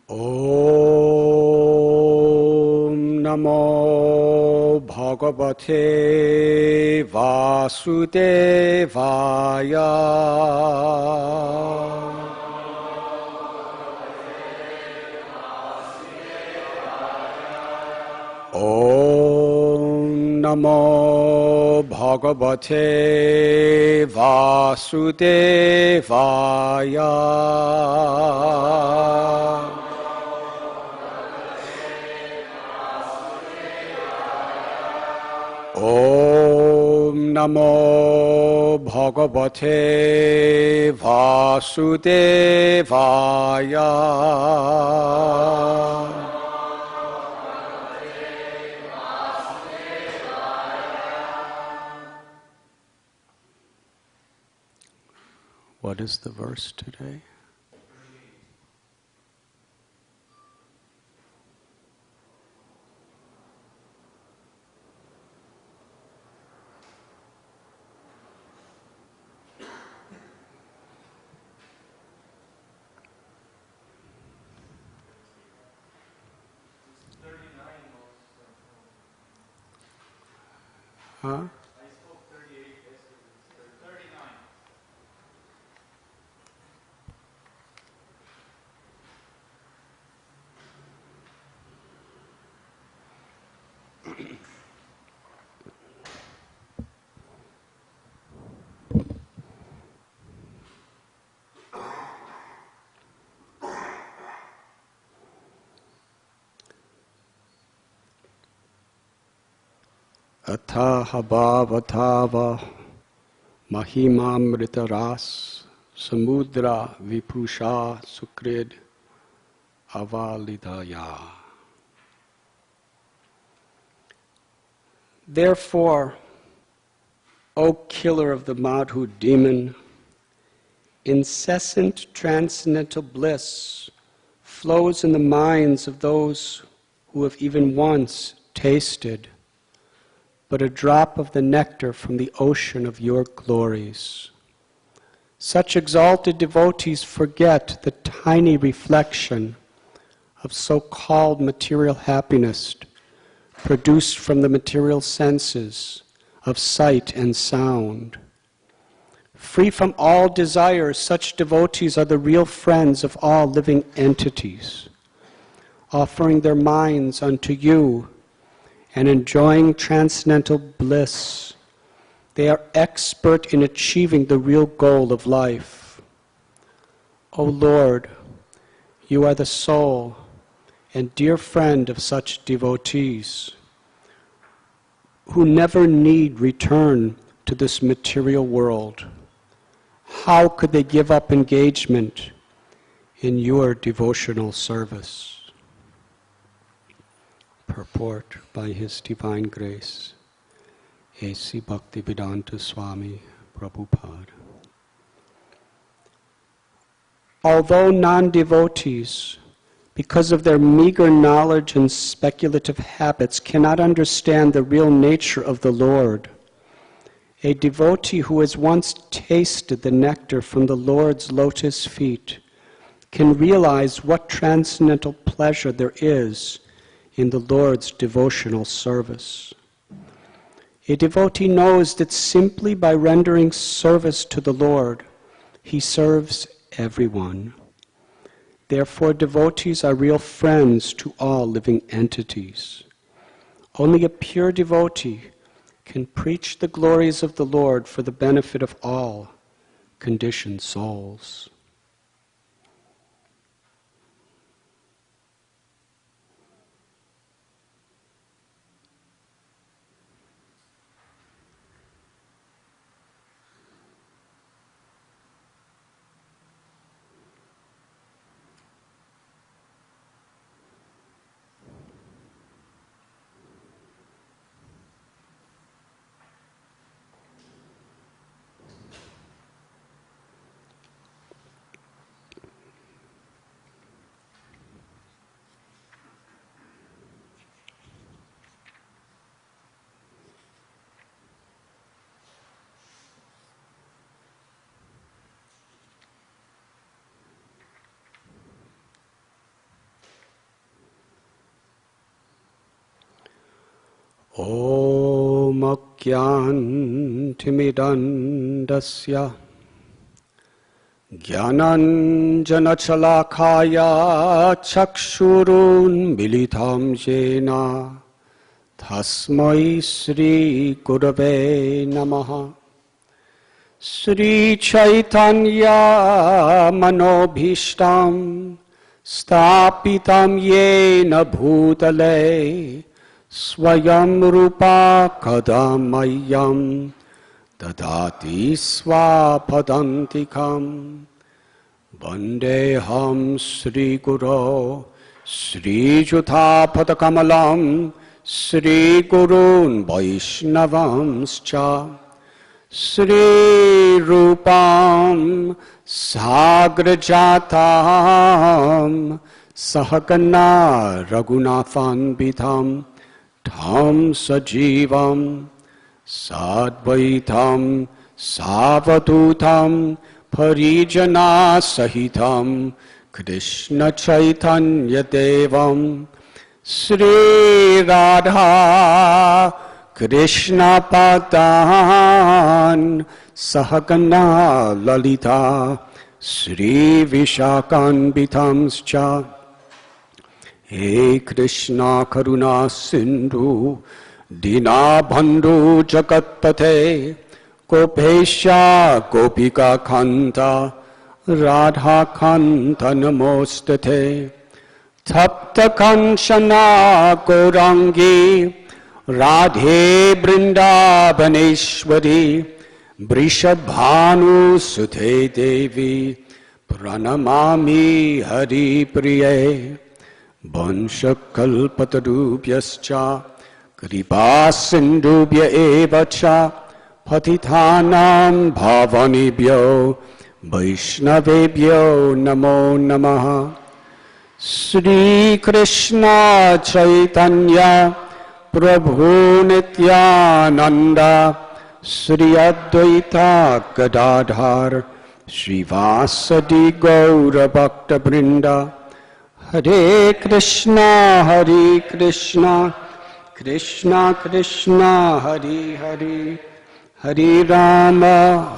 Om Namo Bhagavate Vasudevaya. Om Namo Bhagavate Vasudevaya. Om Namo Bhagavate Vasudevaya. What is the verse today? Huh? Ataha bhavatava mahimamrita ras samudra vipusha sukrid avalidaya. Therefore, O killer of the Madhu demon, incessant transcendental bliss flows in the minds of those who have even once tasted but a drop of the nectar from the ocean of your glories. Such exalted devotees forget the tiny reflection of so-called material happiness produced from the material senses of sight and sound. Free from all desires, such devotees are the real friends of all living entities, offering their minds unto you and enjoying transcendental bliss. They are expert in achieving the real goal of life. O Lord, you are the soul and dear friend of such devotees who never need return to this material world. How could they give up engagement in your devotional service? Purport by His Divine Grace, A.C. Bhaktivedanta Swami Prabhupada. Although non-devotees, because of their meager knowledge and speculative habits, cannot understand the real nature of the Lord, a devotee who has once tasted the nectar from the Lord's lotus feet can realize what transcendental pleasure there is in the Lord's devotional service. A devotee knows that simply by rendering service to the Lord, he serves everyone. Therefore, devotees are real friends to all living entities. Only a pure devotee can preach the glories of the Lord for the benefit of all conditioned souls. Om Akyantimidandasya Jnananjanachalakaya Chakshurun Militam Jena Tasmai Sri Gurave Namaha. Sri Chaitanya Manobhishtam Stapitam Yena Bhutale Swayam Rupa Kadamayam Dadati Swapadantikam Vandeham Sri Guru Sri Juthapadakamalam Sri Gurun Vaishnavamscha Sri Rupam Sagrajatam Sahagana Raghunathanbhitham Tham Sajivam Sadvaitam Savadutam Parijana Sahitam Krishna Chaitanya Devam Sri Radha Krishna Padan Sahagana Lalita Sri Vishakanbhitamscha. He Krishna Karuna Sindhu Dinabandhu Jagatpate Gopesha Gopika Kanta Radha Kanta Namostate Tapta Kanchana Gaurangi Radhe Brindavaneshwari Vrishabhanu Sute Devi Pranamami Hari Priye Vanshakalpatarubhyascha Kripa Sindhubhya evacha Patithanam Bhavanibhyo Vaishnavebhyo Namo Namaha. Sri Krishna Chaitanya Prabhu Nityananda Sri Advaita Gadadhar Srivasadi Gaura Bhakta Brinda. Hare Krishna Krishna Krishna Hare Hare Hare Rama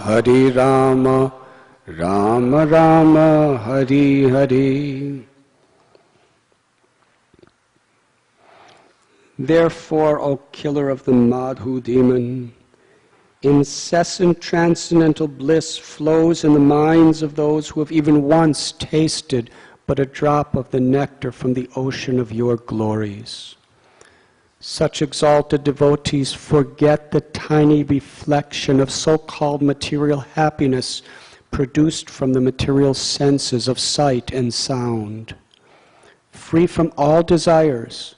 Rama Rama Hare Hare. Therefore, O killer of the Madhu demon, incessant transcendental bliss flows in the minds of those who have even once tasted but a drop of the nectar from the ocean of your glories. Such exalted devotees forget the tiny reflection of so-called material happiness produced from the material senses of sight and sound. Free from all desires,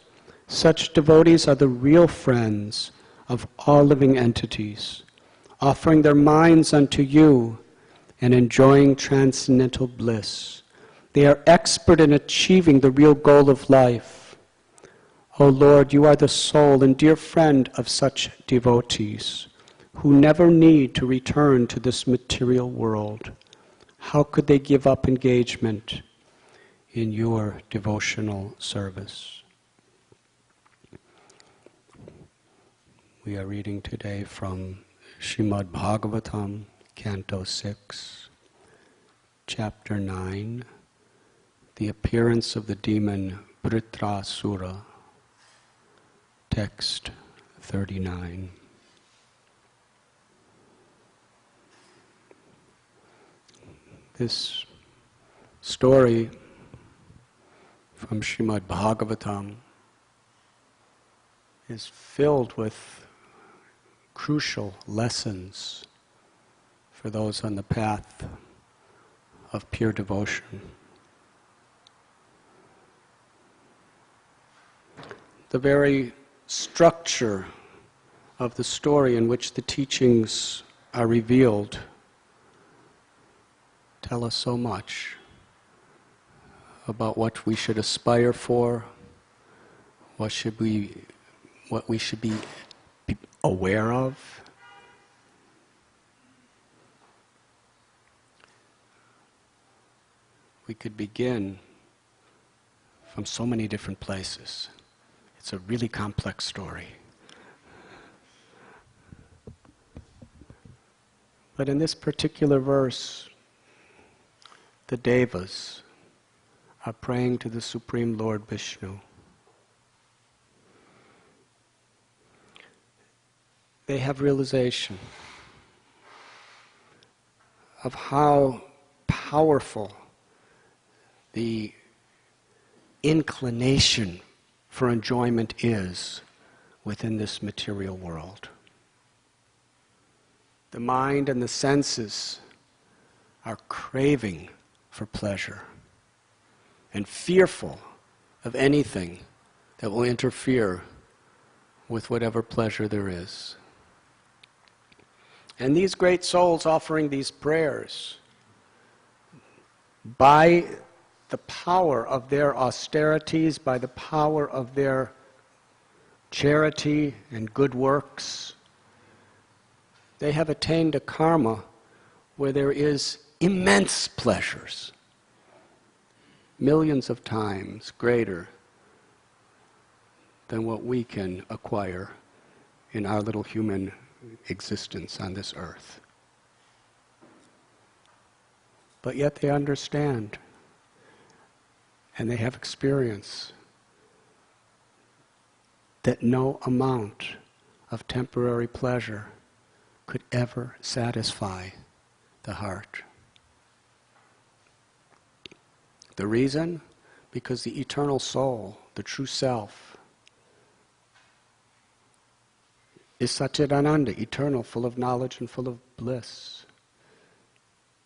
such devotees are the real friends of all living entities, offering their minds unto you and enjoying transcendental bliss. They are expert in achieving the real goal of life. O Lord, you are the soul and dear friend of such devotees who never need to return to this material world. How could they give up engagement in your devotional service? We are reading today from Srimad Bhagavatam, Canto 6, Chapter 9, The Appearance of the Demon Vritrasura, Text 39. This story from Srimad Bhagavatam is filled with crucial lessons for those on the path of pure devotion. The very structure of the story in which the teachings are revealed tell us so much about what we should aspire for, what we should be aware of. We could begin from so many different places. It's a really complex story. But in this particular verse, the Devas are praying to the Supreme Lord Vishnu. They have realization of how powerful the inclination for enjoyment is within this material world. The mind and the senses are craving for pleasure and fearful of anything that will interfere with whatever pleasure there is. And these great souls offering these prayers, by the power of their austerities, by the power of their charity and good works, they have attained a karma where there is immense pleasures, millions of times greater than what we can acquire in our little human existence on this earth. But yet they understand and they have experience that no amount of temporary pleasure could ever satisfy the heart. The reason? Because the eternal soul, the true self, is Satchidananda, eternal, full of knowledge and full of bliss,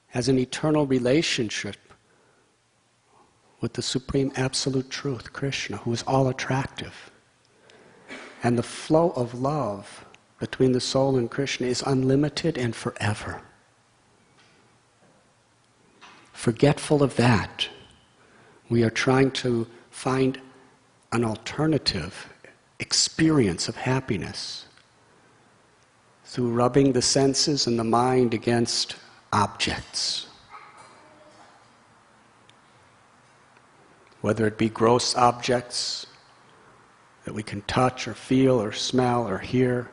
has an eternal relationship with the Supreme Absolute Truth, Krishna, who is all attractive. And the flow of love between the soul and Krishna is unlimited and forever. Forgetful of that, we are trying to find an alternative experience of happiness through rubbing the senses and the mind against objects. Whether it be gross objects that we can touch or feel or smell or hear,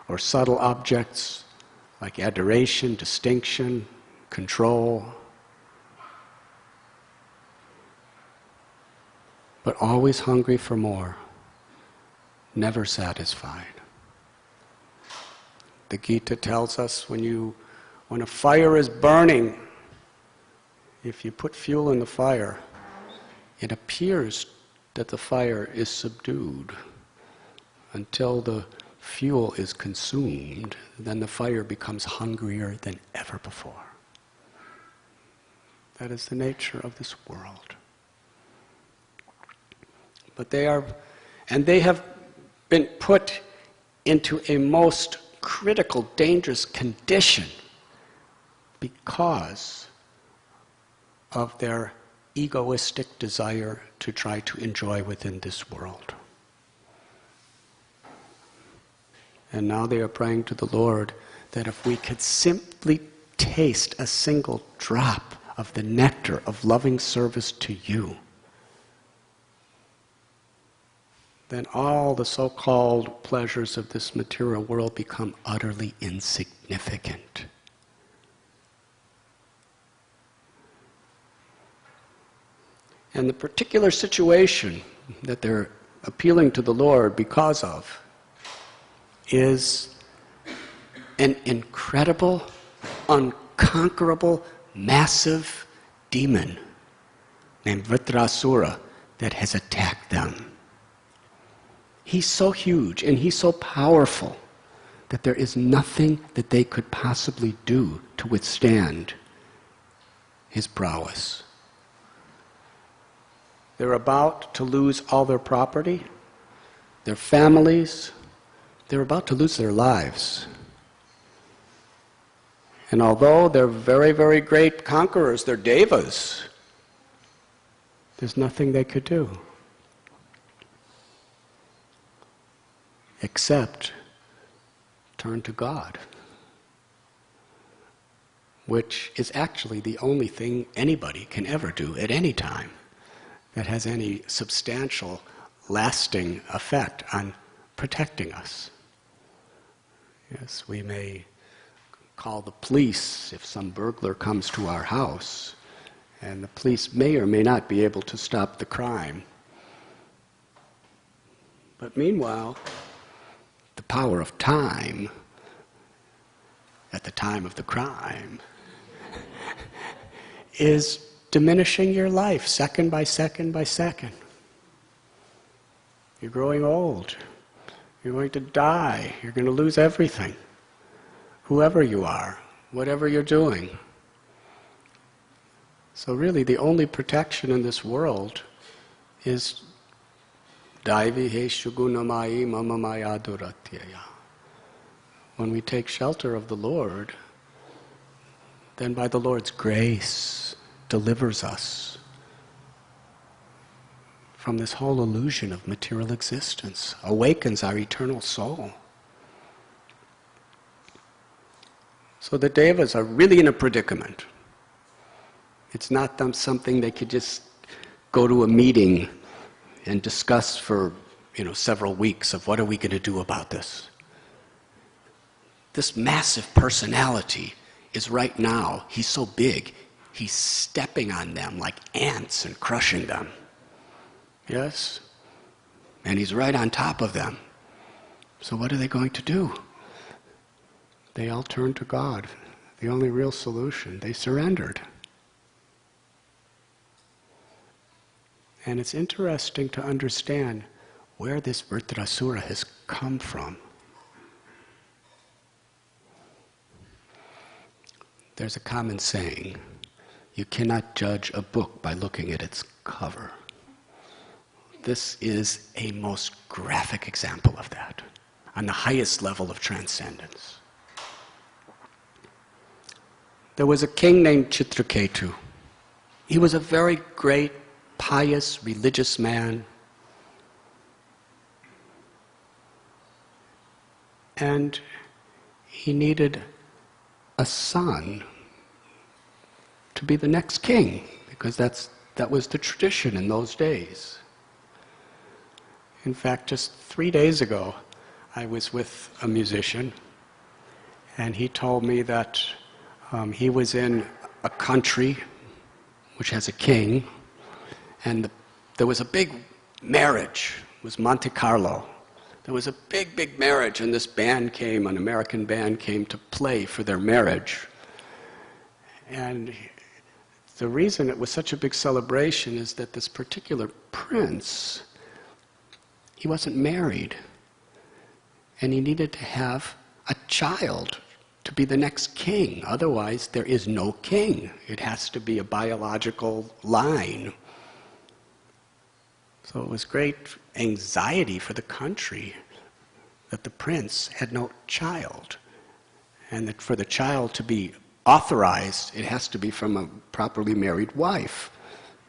or subtle objects like adoration, distinction, control, but always hungry for more, never satisfied. The Gita tells us when a fire is burning, if you put fuel in the fire, it appears that the fire is subdued until the fuel is consumed, then the fire becomes hungrier than ever before. That is the nature of this world. But they have been put into a most critical, dangerous condition because of their egoistic desire to try to enjoy within this world. And now they are praying to the Lord that if we could simply taste a single drop of the nectar of loving service to you, then all the so-called pleasures of this material world become utterly insignificant. And the particular situation that they're appealing to the Lord because of is an incredible, unconquerable, massive demon named Vritrasura that has attacked them. He's so huge and he's so powerful that there is nothing that they could possibly do to withstand his prowess. They're about to lose all their property, their families. They're about to lose their lives. And although they're very, very great conquerors, they're devas, there's nothing they could do except turn to God, which is actually the only thing anybody can ever do at any time that has any substantial, lasting effect on protecting us. Yes, we may call the police if some burglar comes to our house, and the police may or may not be able to stop the crime. But meanwhile, the power of time at the time of the crime is diminishing your life second by second by second. You're growing old. You're going to die. You're going to lose everything. Whoever you are, whatever you're doing. So really the only protection in this world is Daivi Heshu Gunamai Mama Maya Duratyaya. When we take shelter of the Lord, then by the Lord's grace delivers us from this whole illusion of material existence, awakens our eternal soul. So the Devas are really in a predicament. It's not something they could just go to a meeting and discuss for, several weeks of what are we going to do about this. This massive personality is right now, he's so big, he's stepping on them like ants and crushing them. Yes? And he's right on top of them. So what are they going to do? They all turned to God. The only real solution. They surrendered. And it's interesting to understand where this Vritrasura has come from. There's a common saying, you cannot judge a book by looking at its cover. This is a most graphic example of that, on the highest level of transcendence. There was a king named Chitraketu. He was a very great, pious, religious man. And he needed a son to be the next king, because that was the tradition in those days. In fact, just 3 days ago, I was with a musician, and he told me that he was in a country which has a king, and there was a big marriage. It was Monte Carlo. There was a big, big marriage, and this band came, an American band came to play for their marriage. And the reason it was such a big celebration is that this particular prince, he wasn't married, and he needed to have a child to be the next king. Otherwise, there is no king. It has to be a biological line. So it was great anxiety for the country that the prince had no child, and that for the child to be authorized, it has to be from a properly married wife.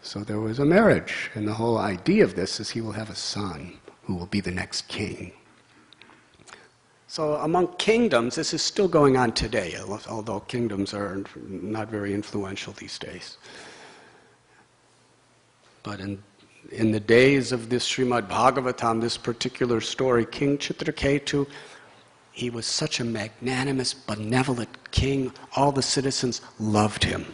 So there was a marriage, and the whole idea of this is he will have a son who will be the next king. So among kingdoms, this is still going on today, although kingdoms are not very influential these days. But in the days of this Srimad Bhagavatam, this particular story, King Chitraketu, he was such a magnanimous, benevolent king. All the citizens loved him.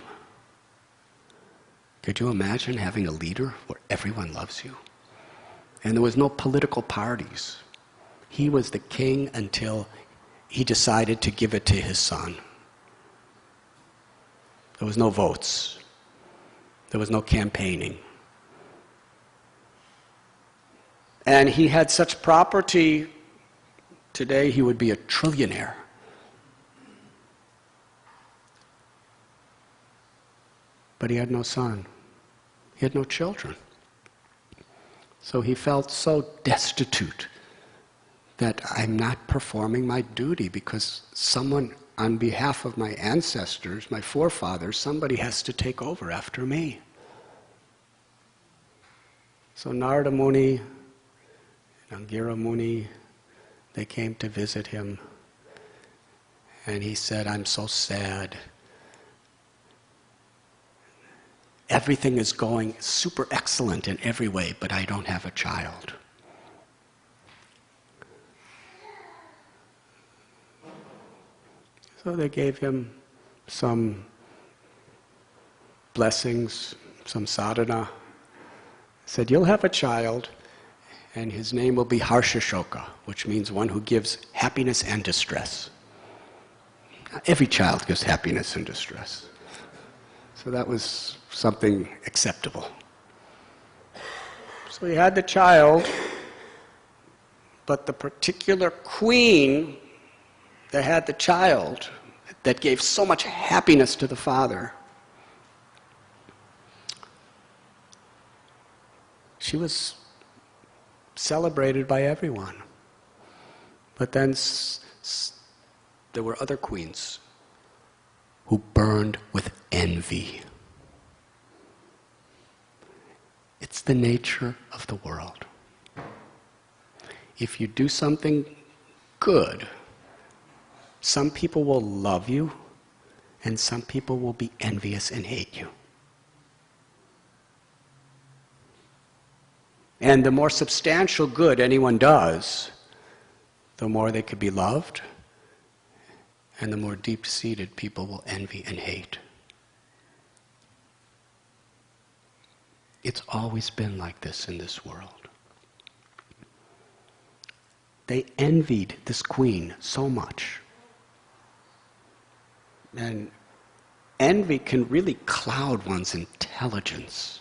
Could you imagine having a leader where everyone loves you? And there was no political parties. He was the king until he decided to give it to his son. There was no votes. There was no campaigning. And he had such property, today he would be a trillionaire. But he had no son. He had no children. So he felt so destitute that I'm not performing my duty, because someone, on behalf of my ancestors, my forefathers, somebody has to take over after me. So Narada Muni and Angira Muni, they came to visit him, and he said, I'm so sad. Everything is going super excellent in every way, but I don't have a child. So they gave him some blessings, some sadhana. Said, you'll have a child, and his name will be Harshashoka, which means one who gives happiness and distress. Every child gives happiness and distress. So that was something acceptable. So he had the child, but the particular queen that had the child, that gave so much happiness to the father, she was celebrated by everyone. But then there were other queens who burned with envy. It's the nature of the world. If you do something good, some people will love you, and some people will be envious and hate you. And the more substantial good anyone does, the more they could be loved, and the more deep-seated people will envy and hate. It's always been like this in this world. They envied this queen so much. And envy can really cloud one's intelligence.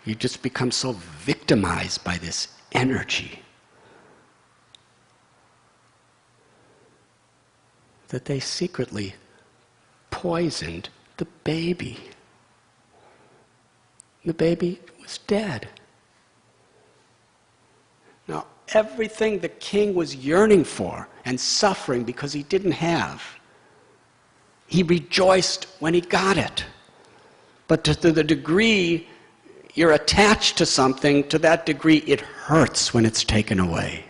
You just become so victimized by this energy that they secretly poisoned the baby. The baby was dead. Now, everything the king was yearning for and suffering because he didn't have, he rejoiced when he got it. But to the degree you're attached to something, to that degree it hurts when it's taken away.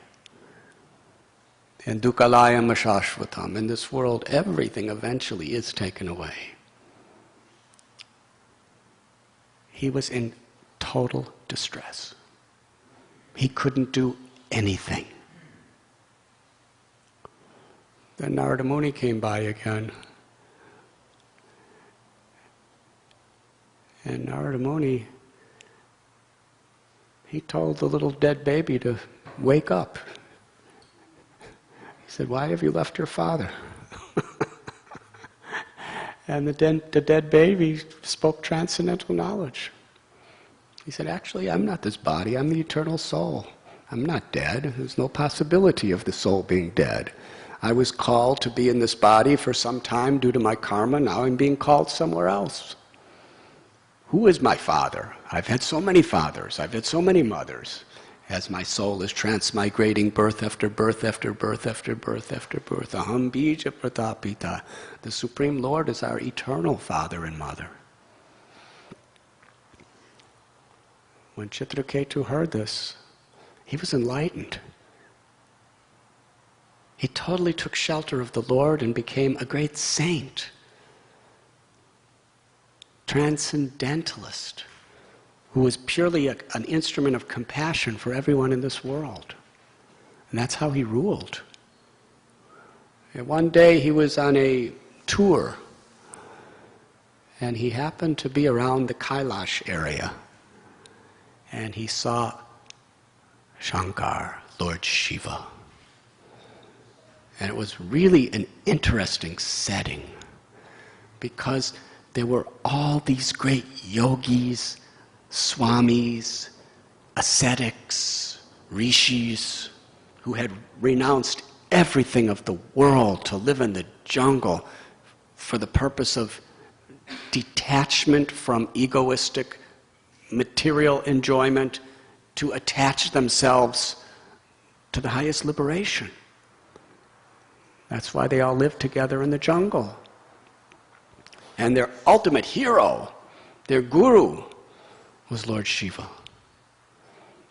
And dukkhalayam ashashvatam. In this world, everything eventually is taken away. He was in total distress. He couldn't do anything. Then Narada Muni came by again. And Narada Muni, he told the little dead baby to wake up. He said, why have you left your father? And the dead baby spoke transcendental knowledge. He said, actually, I'm not this body, I'm the eternal soul. I'm not dead. There's no possibility of the soul being dead. I was called to be in this body for some time due to my karma. Now I'm being called somewhere else. Who is my father? I've had so many fathers. I've had so many mothers. As my soul is transmigrating birth after birth after birth after birth after birth. Aham bija pratapita. The Supreme Lord is our eternal father and mother. When Chitraketu heard this, he was enlightened. He totally took shelter of the Lord and became a great saint. Transcendentalist, who was purely an instrument of compassion for everyone in this world. And that's how he ruled. And one day he was on a tour, and he happened to be around the Kailash area, and he saw Shankar, Lord Shiva. And it was really an interesting setting, because there were all these great yogis, swamis, ascetics, rishis, who had renounced everything of the world to live in the jungle for the purpose of detachment from egoistic material enjoyment, to attach themselves to the highest liberation. That's why they all lived together in the jungle. And their ultimate hero, their guru, was Lord Shiva.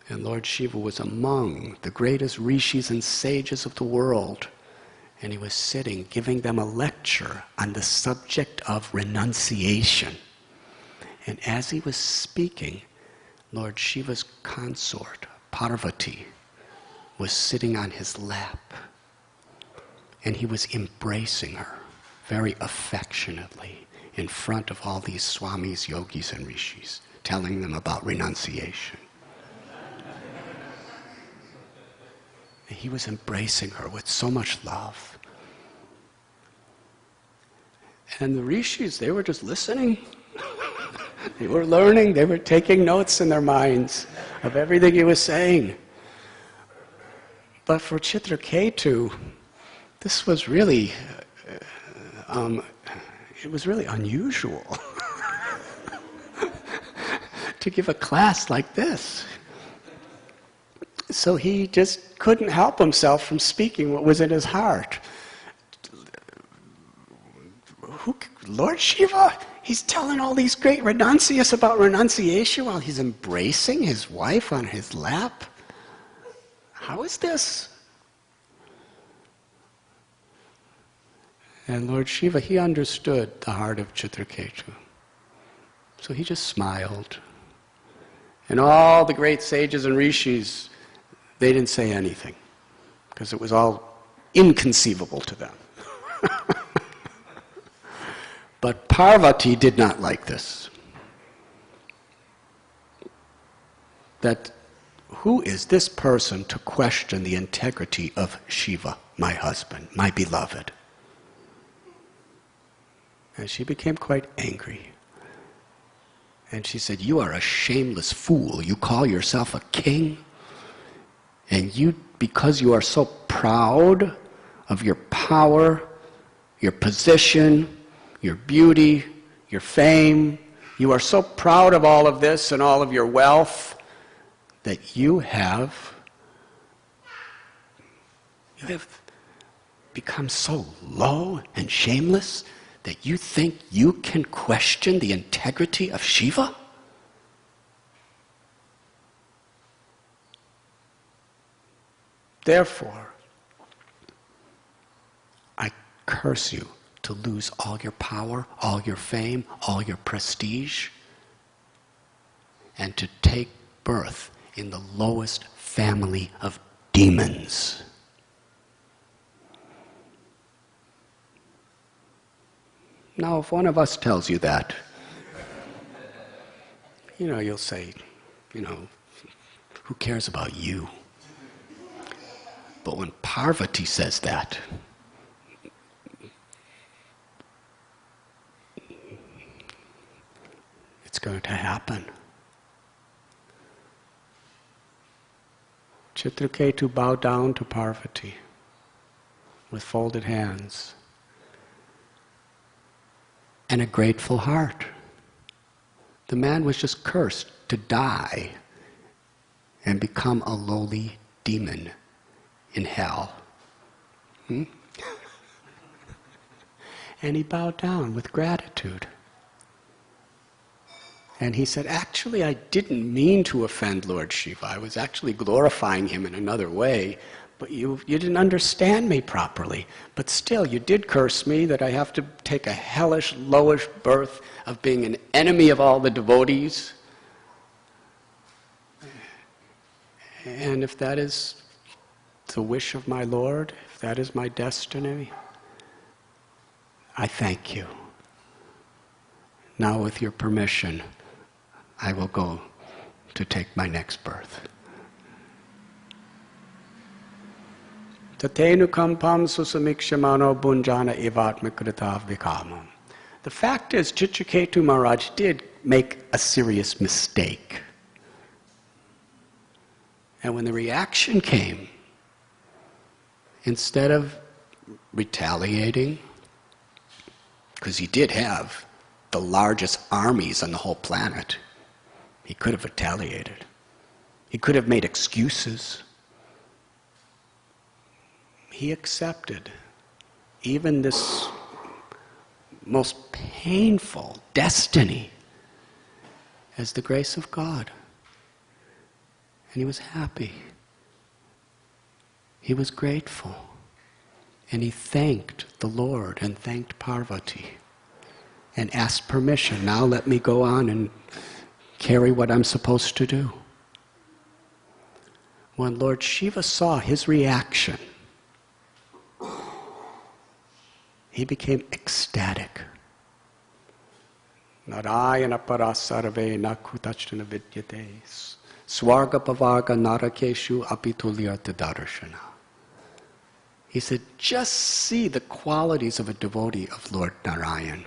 And Lord Shiva was among the greatest rishis and sages of the world. And he was sitting, giving them a lecture on the subject of renunciation. And as he was speaking, Lord Shiva's consort, Parvati, was sitting on his lap. And he was embracing her very affectionately in front of all these swamis, yogis, and rishis, telling them about renunciation. And he was embracing her with so much love. And the rishis, they were just listening. They were learning, they were taking notes in their minds of everything he was saying. But for Chitraketu, this was really, it was really unusual to give a class like this. So he just couldn't help himself from speaking what was in his heart. Lord Shiva, he's telling all these great renunciates about renunciation while he's embracing his wife on his lap. How is this? And Lord Shiva, he understood the heart of Chitraketu. So he just smiled. And all the great sages and rishis, they didn't say anything, because it was all inconceivable to them. But Parvati did not like this. That who is this person to question the integrity of Shiva, my husband, my beloved? And she became quite angry. And she said, you are a shameless fool. You call yourself a king? And you, because you are so proud of your power, your position, your beauty, your fame, you are so proud of all of this and all of your wealth that you have become so low and shameless that you think you can question the integrity of Shiva? Therefore, I curse you to lose all your power, all your fame, all your prestige, and to take birth in the lowest family of demons. Now, if one of us tells you that, you'll say, who cares about you? But when Parvati says that, it's going to happen. Chitraketu bowed down to Parvati with folded hands and a grateful heart. The man was just cursed to die and become a lowly demon in hell. And he bowed down with gratitude. And he said, actually, I didn't mean to offend Lord Shiva. I was actually glorifying him in another way, but you didn't understand me properly. But still, you did curse me that I have to take a hellish, lowish birth of being an enemy of all the devotees. And if that is the wish of my Lord, if that is my destiny, I thank you. Now, with your permission, I will go to take my next birth. Tatenukampam susamikshimano bunjana ivatmikritav vikamam. The fact is, Chitraketu Maharaj did make a serious mistake. And when the reaction came, instead of retaliating, because he did have the largest armies on the whole planet, he could have retaliated. He could have made excuses. He accepted even this most painful destiny as the grace of God. And he was happy. He was grateful. And he thanked the Lord and thanked Parvati and asked permission. Now let me go on and carry what I'm supposed to do. When Lord Shiva saw his reaction, he became ecstatic. Narayana parasarve nakutachana vidyate swarga pavarga narakeshu apitulyarta darshana. He said, just see the qualities of a devotee of Lord Narayan.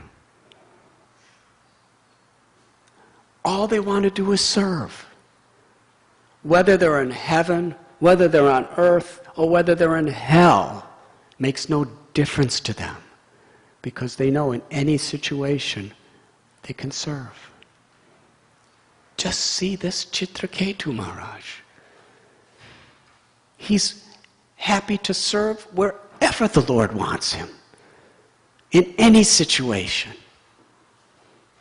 All they want to do is serve. Whether they're in heaven, whether they're on earth, or whether they're in hell, makes no difference to them, because they know in any situation they can serve. Just see this Chitraketu Maharaj. He's happy to serve wherever the Lord wants him, in any situation.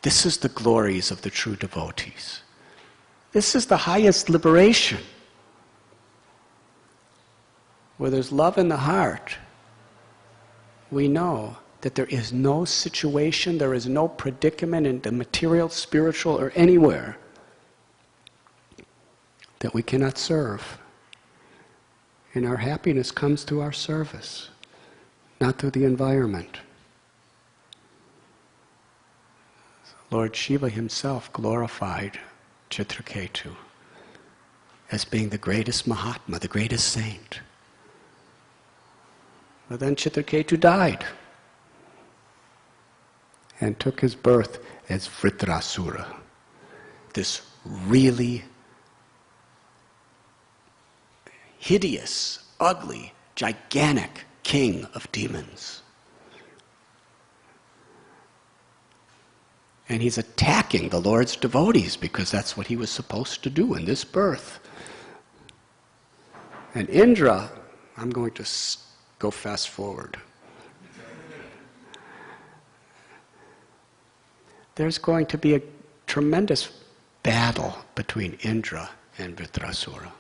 This is the glories of the true devotees. This is the highest liberation. Where there's love in the heart, we know that there is no situation, there is no predicament in the material, spiritual, or anywhere that we cannot serve. And our happiness comes through our service, not through the environment. Lord Shiva himself glorified Chitraketu as being the greatest Mahatma, the greatest saint. But then Chitraketu died and took his birth as Vritrasura, this really hideous, ugly, gigantic king of demons. And he's attacking the Lord's devotees because that's what he was supposed to do in this birth. And Indra, I'm going to go fast forward. There's going to be a tremendous battle between Indra and Vritrasura.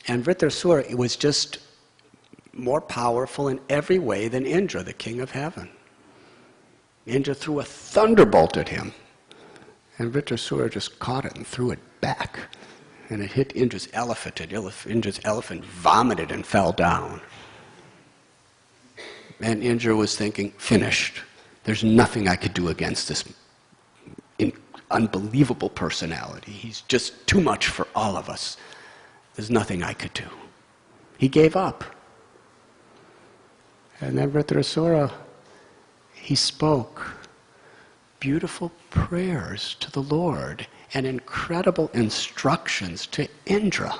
And Vritrasura was just more powerful in every way than Indra, the king of heaven. Indra threw a thunderbolt at him, and Vritrasura just caught it and threw it back. And it hit Indra's elephant, and Indra's elephant vomited and fell down. And Indra was thinking, finished. There's nothing I could do against this unbelievable personality. He's just too much for all of us. There's nothing I could do. He gave up. And then Vritrasura, he spoke beautiful prayers to the Lord and incredible instructions to Indra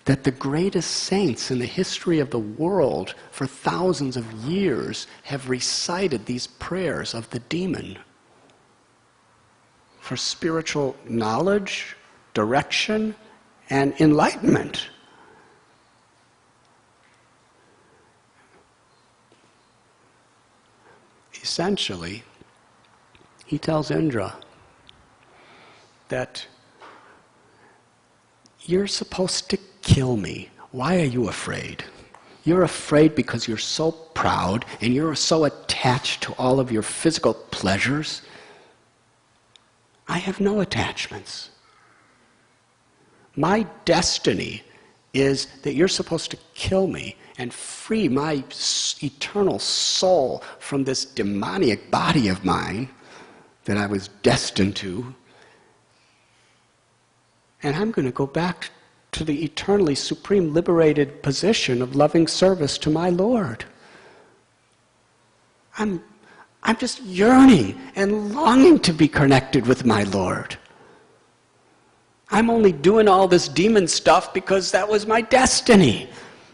that the greatest saints in the history of the world for thousands of years have recited these prayers of the demon for spiritual knowledge, direction, and enlightenment. Essentially, he tells Indra that you're supposed to kill me. Why are you afraid? You're afraid because you're so proud and you're so attached to all of your physical pleasures. I have no attachments. My destiny is that you're supposed to kill me and free my eternal soul from this demoniac body of mine that I was destined to. And I'm going to go back to the eternally supreme liberated position of loving service to my Lord. I'm just yearning and longing to be connected with my Lord. I'm only doing all this demon stuff because that was my destiny.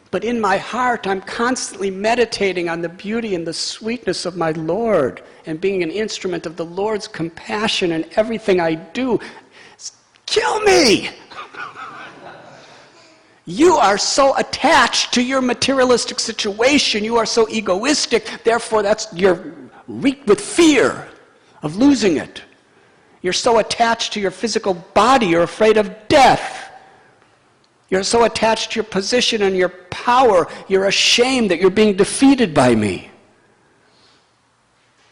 But in my heart, I'm constantly meditating on the beauty and the sweetness of my Lord and being an instrument of the Lord's compassion in everything I do. Kill me! You are so attached to your materialistic situation. You are so egoistic. Therefore, you're reeked with fear of losing it. You're so attached to your physical body, you're afraid of death. You're so attached to your position and your power, you're ashamed that you're being defeated by me.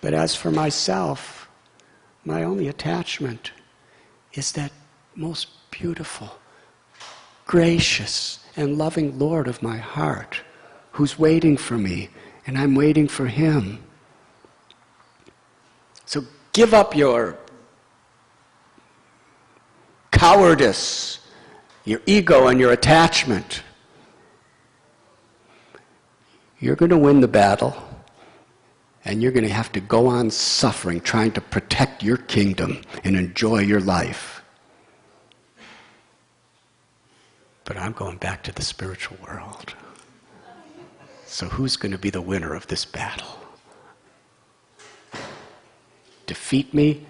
But as for myself, my only attachment is that most beautiful, gracious, and loving Lord of my heart, who's waiting for me and I'm waiting for him. So give up your cowardice, your ego and your attachment. You're going to win the battle, and you're going to have to go on suffering, trying to protect your kingdom and enjoy your life. But I'm going back to the spiritual world. So who's going to be the winner of this battle? Defeat me,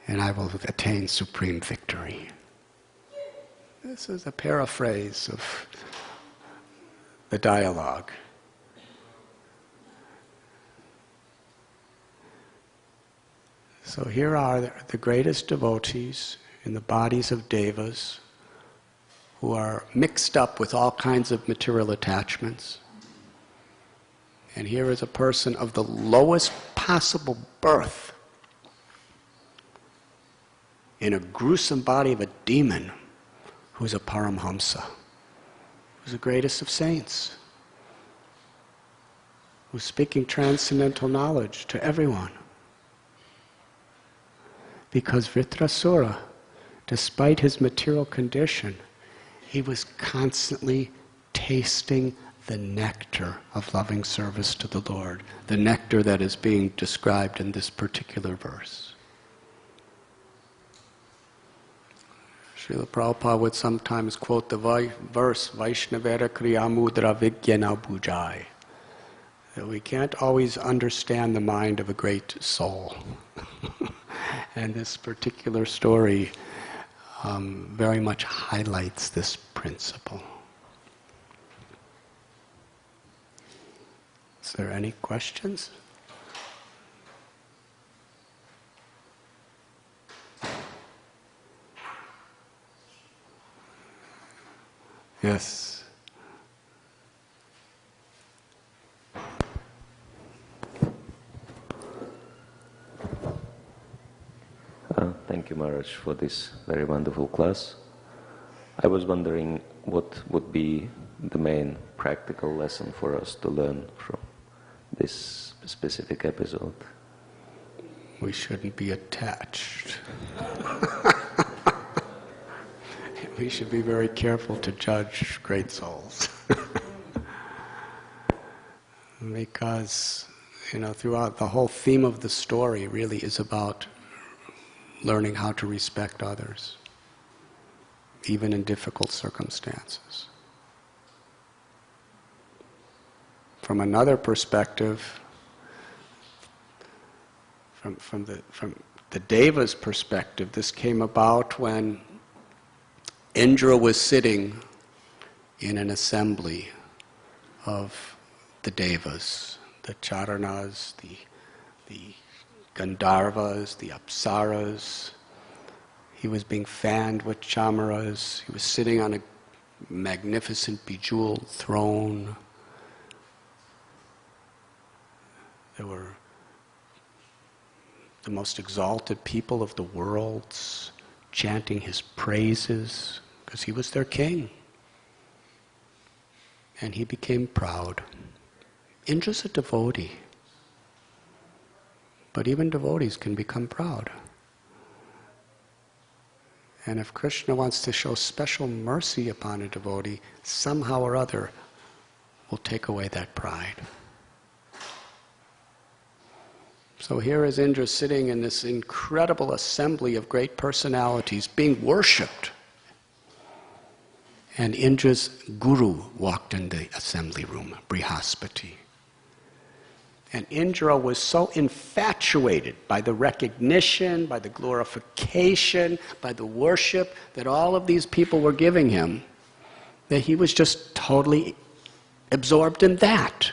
and I will attain supreme victory. This is a paraphrase of the dialogue. So here are the greatest devotees in the bodies of devas who are mixed up with all kinds of material attachments. And here is a person of the lowest possible birth in a gruesome body of a demon who's a Paramhamsa, who's the greatest of saints, who's speaking transcendental knowledge to everyone. Because Vritrasura, despite his material condition, he was constantly tasting the nectar of loving service to the Lord, the nectar that is being described in this particular verse. Srila Prabhupada would sometimes quote the verse, Vaishnavera Kriyamudra Vigyana Bhujai, that we can't always understand the mind of a great soul. And this particular story very much highlights this principle. Is there any questions? Yes. Thank you, Maharaj, for this very wonderful class. I was wondering what would be the main practical lesson for us to learn from this specific episode. We shouldn't be attached. We should be very careful to judge great souls. Because, throughout the whole theme of the story really is about learning how to respect others, even in difficult circumstances. From another perspective, from the Deva's perspective, this came about when Indra was sitting in an assembly of the Devas, the Charanas, the Gandharvas, the Apsaras. He was being fanned with chamaras. He was sitting on a magnificent bejeweled throne. There were the most exalted people of the world chanting his praises because he was their king. And he became proud. Indra's a devotee. But even devotees can become proud. And if Krishna wants to show special mercy upon a devotee, somehow or other will take away that pride. So here is Indra sitting in this incredible assembly of great personalities being worshipped. And Indra's guru walked in the assembly room, Brihaspati. And Indra was so infatuated by the recognition, by the glorification, by the worship that all of these people were giving him, that he was just totally absorbed in that.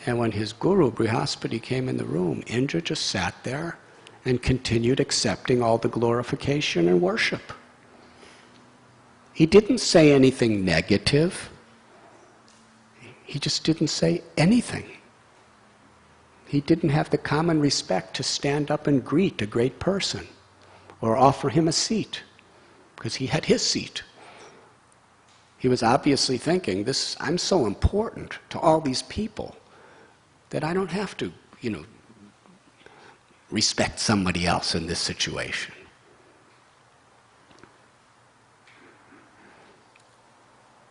And when his guru, Brihaspati, came in the room, Indra just sat there and continued accepting all the glorification and worship. He didn't say anything negative. He just didn't say anything. He didn't have the common respect to stand up and greet a great person or offer him a seat, because he had his seat. He was obviously thinking, I'm so important to all these people that I don't have to, respect somebody else in this situation.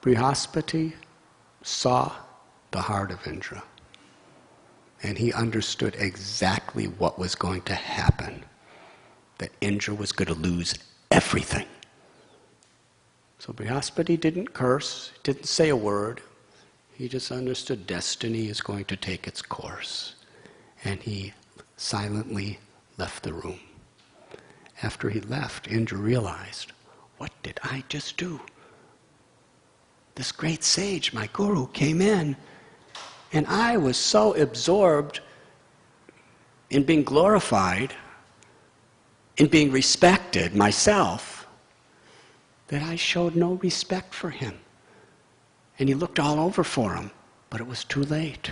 Brihaspati saw the heart of Indra, and he understood exactly what was going to happen, that Indra was going to lose everything. So Brihaspati didn't curse, didn't say a word. He just understood destiny is going to take its course. And he silently left the room. After he left, Indra realized, what did I just do? This great sage, my guru, came in, and I was so absorbed in being glorified, in being respected myself, that I showed no respect for him. And he looked all over for him, but it was too late.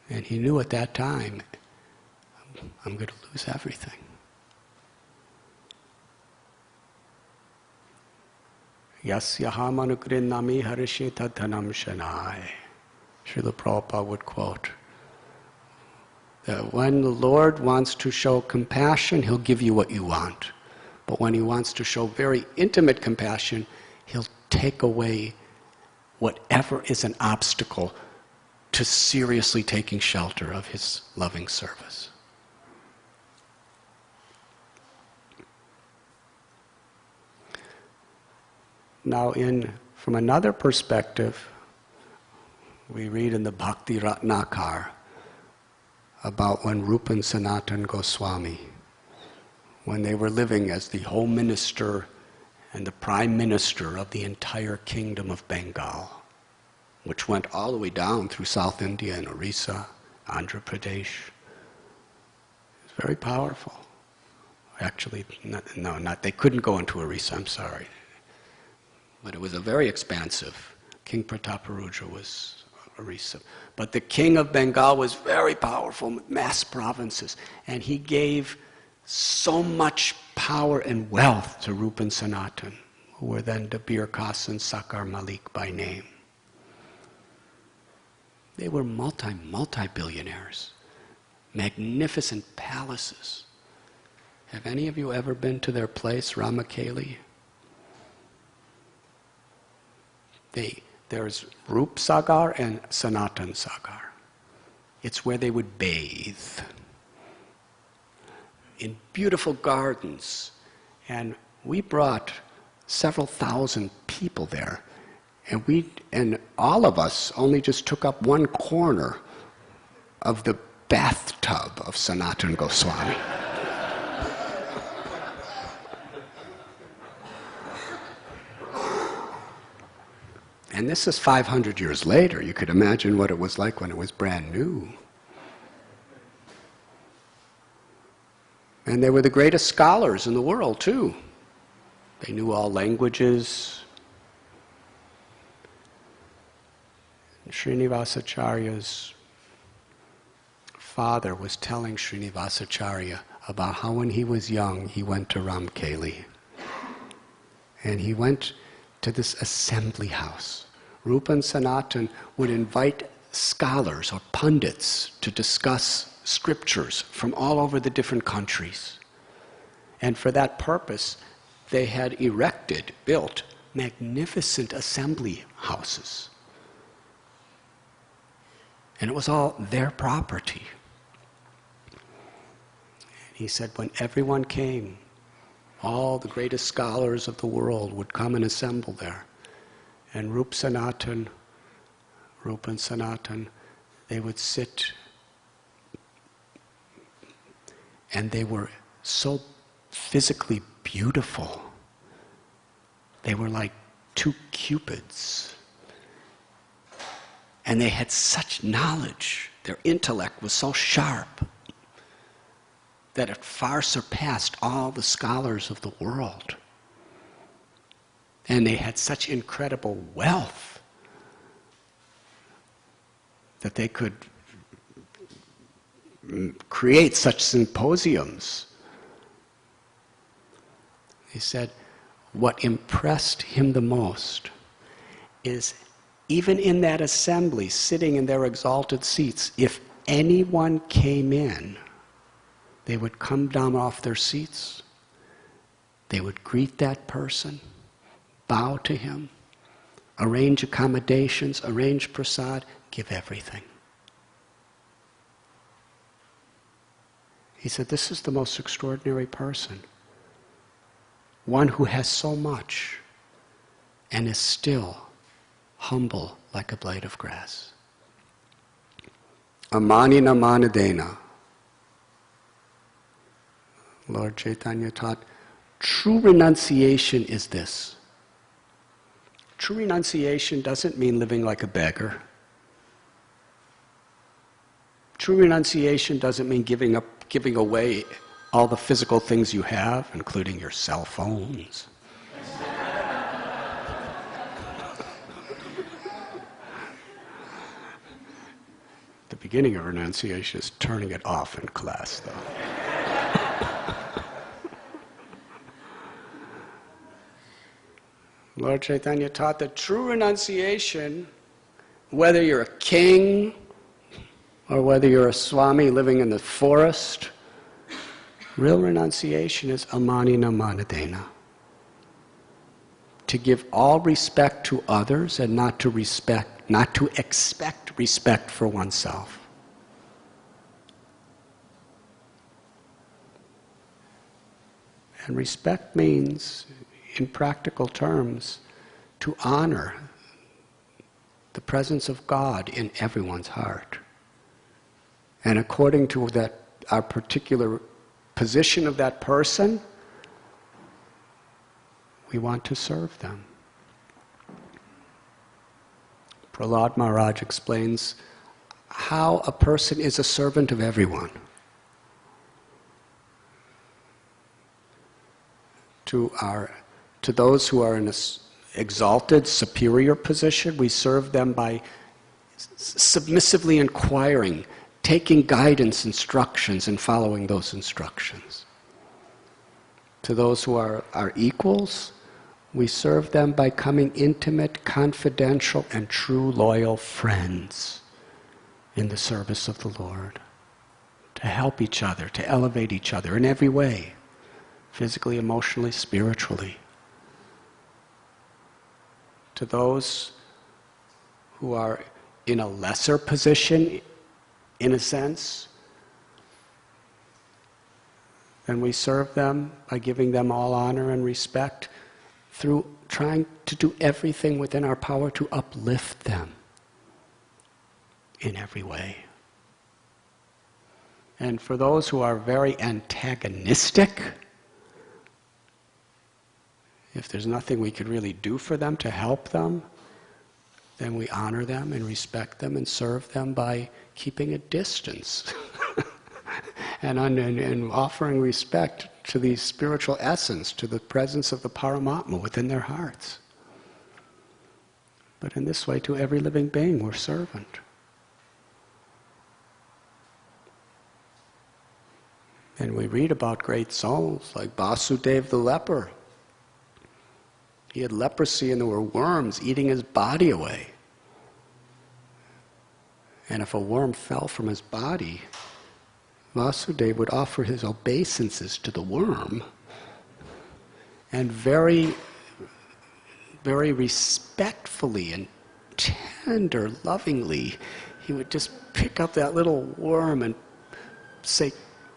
And he knew at that time, I'm going to lose everything. Yasyaham anugrinnami harishita dhanam shanai. Srila Prabhupada would quote that when the Lord wants to show compassion, He'll give you what you want. But when He wants to show very intimate compassion, He'll take away whatever is an obstacle to seriously taking shelter of His loving service. Now, from another perspective, we read in the Bhakti Ratnakar about when Rupa and Sanatan Goswami, when they were living as the Home Minister and the Prime Minister of the entire Kingdom of Bengal, which went all the way down through South India and Orissa, Andhra Pradesh. It's very powerful. Actually, they couldn't go into Orissa, I'm sorry. But it was a very expansive. King Prataparudra was Orissa. But the king of Bengal was very powerful, with mass provinces. And he gave so much power and wealth to Rupa and Sanatan, who were then Dabir Khas and Sakar Malik by name. They were multi-billionaires. Magnificent palaces. Have any of you ever been to their place, Ramakeli? There's Rup Sagar and Sanatan Sagar. It's where they would bathe in beautiful gardens. And we brought several thousand people there. And all of us only just took up one corner of the bathtub of Sanatan Goswami. And this is 500 years later. You could imagine what it was like when it was brand new. And they were the greatest scholars in the world, too. They knew all languages. Srinivasacharya's father was telling Srinivasacharya about how when he was young, he went to Ramkeli. And he went to this assembly house. Rupa and Sanatan would invite scholars or pundits to discuss scriptures from all over the different countries. And for that purpose, they had built magnificent assembly houses. And it was all their property. And he said when everyone came, all the greatest scholars of the world would come and assemble there. And Rupa and Sanatan, they would sit, and they were so physically beautiful. They were like two cupids. And they had such knowledge. Their intellect was so sharp that it far surpassed all the scholars of the world. And they had such incredible wealth that they could create such symposiums. He said, what impressed him the most is even in that assembly, sitting in their exalted seats, if anyone came in, they would come down off their seats, they would greet that person, bow to him, arrange accommodations, arrange prasad, give everything. He said, this is the most extraordinary person. One who has so much and is still humble like a blade of grass. Amanina manadena. Lord Chaitanya taught, true renunciation is this. True renunciation doesn't mean living like a beggar. True renunciation doesn't mean giving away all the physical things you have, including your cell phones. The beginning of renunciation is turning it off in class, though. Lord Chaitanya taught that true renunciation, whether you're a king or whether you're a Swami living in the forest, real renunciation is amanina manadena. To give all respect to others and not to expect respect for oneself. And respect means, in practical terms, to honor the presence of God in everyone's heart. And according to that, our particular position of that person, we want to serve them. Prahlad Maharaj explains how a person is a servant of everyone. To those who are in an exalted, superior position, we serve them by submissively inquiring, taking guidance, instructions, and following those instructions. To those who are our equals, we serve them by becoming intimate, confidential, and true loyal friends in the service of the Lord. To help each other, to elevate each other in every way, physically, emotionally, spiritually. To those who are in a lesser position, in a sense, then we serve them by giving them all honor and respect through trying to do everything within our power to uplift them in every way. And for those who are very antagonistic, if there's nothing we could really do for them to help them, then we honor them and respect them and serve them by keeping a distance and offering respect to the spiritual essence, to the presence of the Paramatma within their hearts. But in this way, to every living being, we're servant. And we read about great souls like Vasudeva the leper. He had leprosy and there were worms eating his body away. And if a worm fell from his body, Vasudeva would offer his obeisances to the worm and very, very respectfully and tender, lovingly, he would just pick up that little worm and say,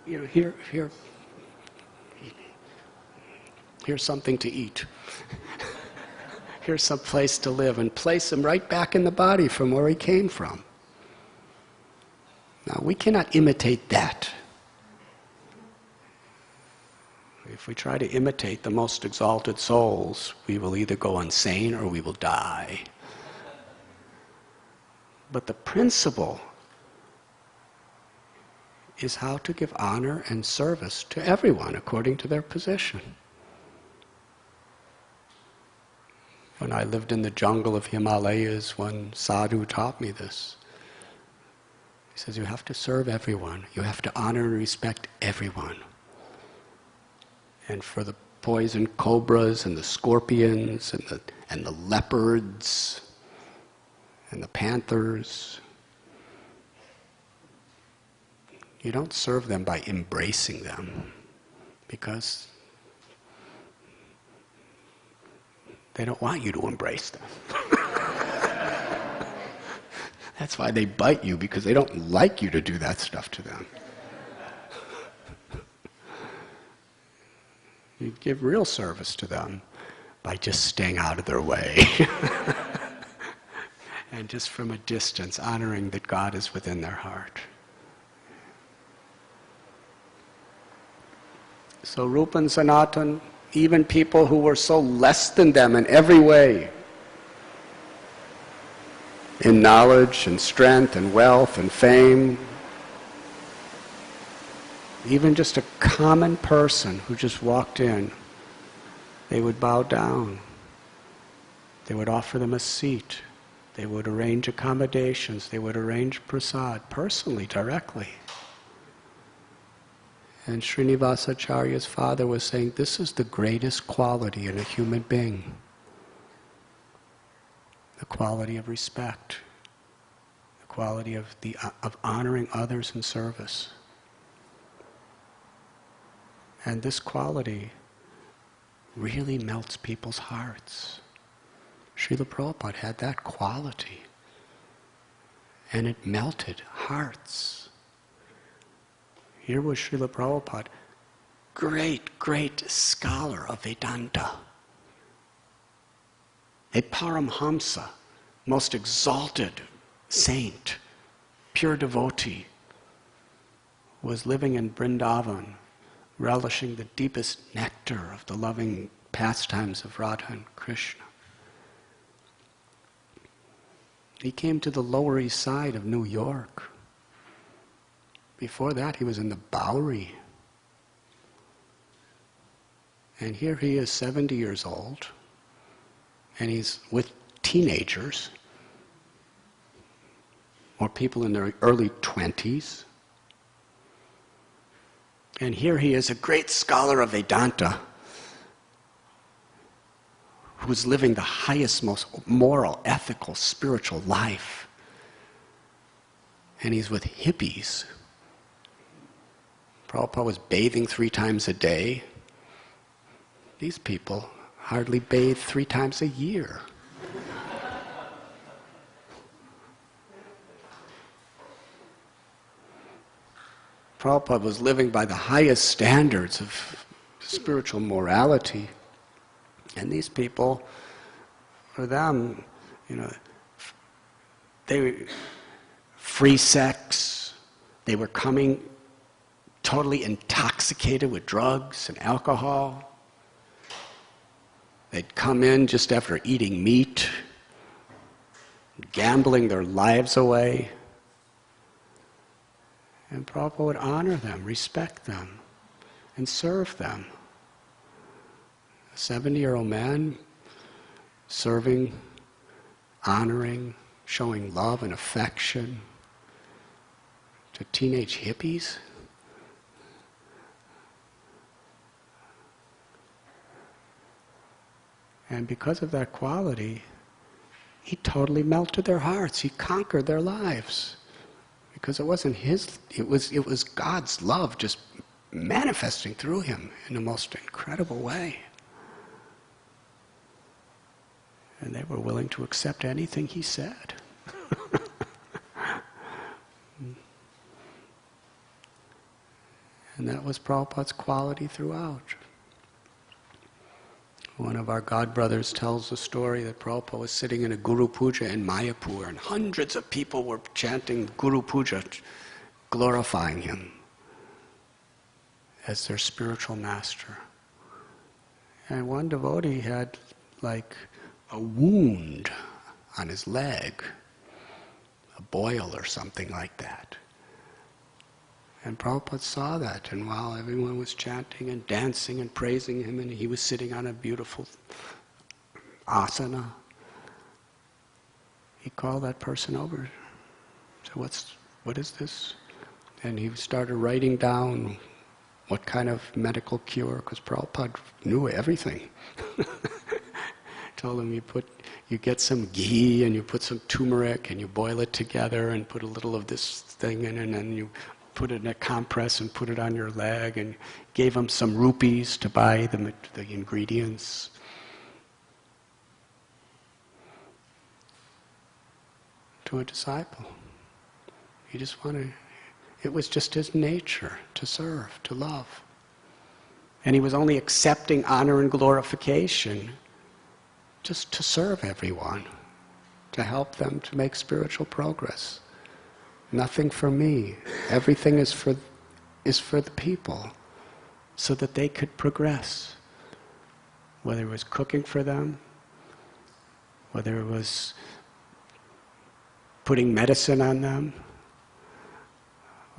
you know, here's something to eat. Here's some place to live, and place him right back in the body from where he came from. Now, we cannot imitate that. If we try to imitate the most exalted souls, we will either go insane or we will die. But the principle is how to give honor and service to everyone according to their position. When I lived in the jungle of Himalayas, one sadhu taught me this. He says, you have to serve everyone. You have to honor and respect everyone. And for the poison cobras and the scorpions and the leopards and the panthers. You don't serve them by embracing them, because they don't want you to embrace them. That's why they bite you, because they don't like you to do that stuff to them. You give real service to them by just staying out of their way. And just from a distance, honoring that God is within their heart. So Rupa and Sanatan, even people who were so less than them in every way, in knowledge and strength and wealth and fame, even just a common person who just walked in, they would bow down. They would offer them a seat. They would arrange accommodations. They would arrange prasad personally, directly. And Srinivasacharya's father was saying, this is the greatest quality in a human being. The quality of respect. The quality of honoring others in service. And this quality really melts people's hearts. Srila Prabhupada had that quality. And it melted hearts. Here was Srila Prabhupada, great scholar of Vedanta. A Paramhamsa, most exalted saint, pure devotee, was living in Vrindavan, relishing the deepest nectar of the loving pastimes of Radha and Krishna. He came to the Lower East Side of New York. Before that, he was in the Bowery. And here he is, 70 years old, and he's with teenagers, or people in their early 20s. And here he is, a great scholar of Vedanta, who's living the highest, most moral, ethical, spiritual life. And he's with hippies. Prabhupada was bathing 3 times a day. These people hardly bathe 3 times a year. Prabhupada was living by the highest standards of spiritual morality. And these people, for them, they were free sex. They were coming totally intoxicated with drugs and alcohol. They'd come in just after eating meat, gambling their lives away. And Prabhupada would honor them, respect them, and serve them. A 70-year-old man serving, honoring, showing love and affection to teenage hippies. And because of that quality, he totally melted their hearts. He conquered their lives. Because it wasn't his, it was God's love just manifesting through him in the most incredible way. And they were willing to accept anything he said. And that was Prabhupada's quality throughout. One of our God brothers tells the story that Prabhupada was sitting in a Guru Puja in Mayapur, and hundreds of people were chanting Guru Puja, glorifying him as their spiritual master. And one devotee had like a wound on his leg, a boil or something like that. And Prabhupada saw that, and while everyone was chanting and dancing and praising him, and he was sitting on a beautiful asana, he called that person over. So what is this? And he started writing down What kind of medical cure? Because Prabhupada knew everything. Told him you get some ghee and you put some turmeric and you boil it together and put a little of this thing in, and then you put it in a compress and put it on your leg, and gave him some rupees to buy the ingredients. To a disciple. He just wanted, it was just his nature to serve, to love. And he was only accepting honor and glorification just to serve everyone, to help them to make spiritual progress. Nothing for me. Everything is for the people, so that they could progress. Whether it was cooking for them, whether it was putting medicine on them,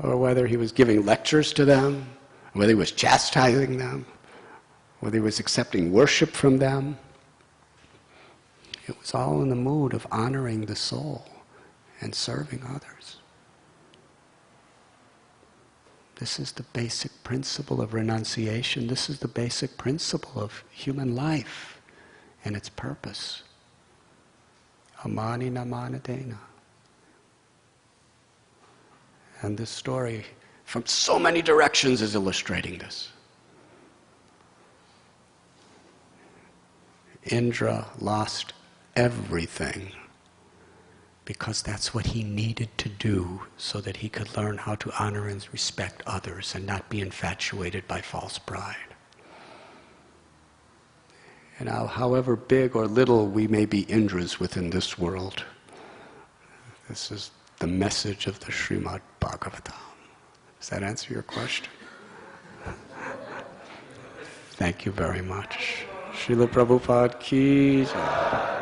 or whether he was giving lectures to them, whether he was chastising them, whether he was accepting worship from them. It was all in the mood of honoring the soul and serving others. This is the basic principle of renunciation. This is the basic principle of human life and its purpose. Amani namanadena. And this story, from so many directions, is illustrating this. Indra lost everything because that's what he needed to do so that he could learn how to honor and respect others and not be infatuated by false pride. And however big or little we may be Indras within this world, this is the message of the Srimad Bhagavatam. Does that answer your question? Thank you very much. Srila Prabhupada ki jai.